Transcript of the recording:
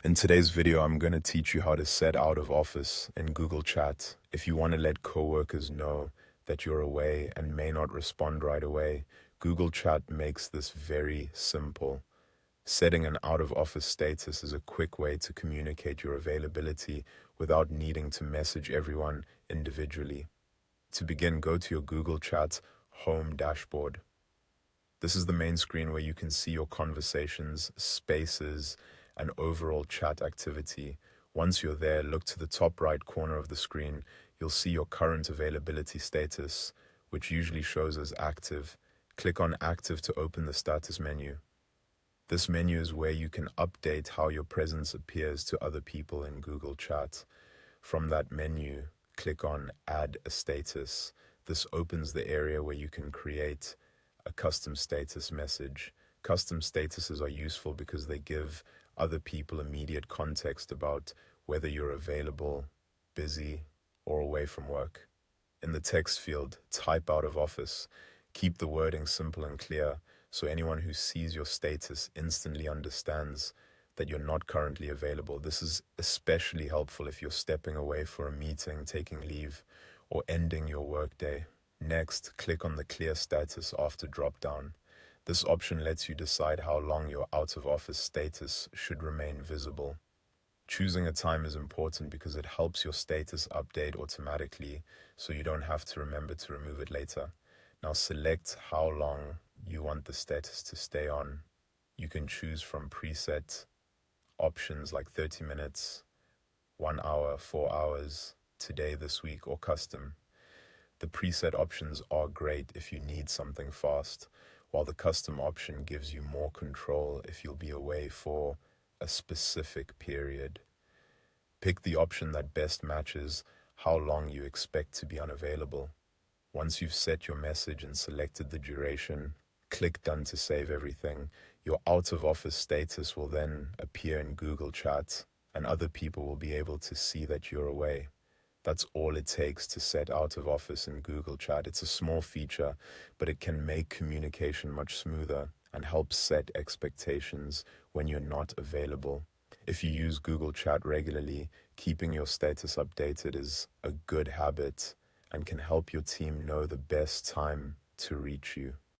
In today's video, I'm going to teach you how to set out of office in Google Chat. If you want to let coworkers know that you're away and may not respond right away, Google Chat makes this very simple. Setting an out of office status is a quick way to communicate your availability without needing to message everyone individually. To begin, go to your Google Chat home dashboard. This is the main screen where you can see your conversations, spaces, and overall chat activity. Once you're there, look to the top right corner of the screen. You'll see your current availability status, which usually shows as active. Click on active to open the status menu. This menu is where you can update how your presence appears to other people in Google Chat. From that menu, click on add a status. This opens the area where you can create a custom status message. Custom statuses are useful because they give other people immediate context about whether you're available, busy, or away from work. In the text field, type out of office. Keep the wording simple and clear so anyone who sees your status instantly understands that you're not currently available. This is especially helpful if you're stepping away for a meeting, taking leave, or ending your workday. Next, click on the Clear Status after drop-down. This option lets you decide how long your out-of-office status should remain visible. Choosing a time is important because it helps your status update automatically so you don't have to remember to remove it later. Now select how long you want the status to stay on. You can choose from preset options like 30 minutes, 1 hour, 4 hours, today, this week, or custom. The preset options are great if you need something fast, while the custom option gives you more control if you'll be away for a specific period. Pick the option that best matches how long you expect to be unavailable. Once you've set your message and selected the duration, click Done to save everything. Your out-of-office status will then appear in Google Chat, and other people will be able to see that you're away. That's all it takes to set out of office in Google Chat. It's a small feature, but it can make communication much smoother and help set expectations when you're not available. If you use Google Chat regularly, keeping your status updated is a good habit and can help your team know the best time to reach you.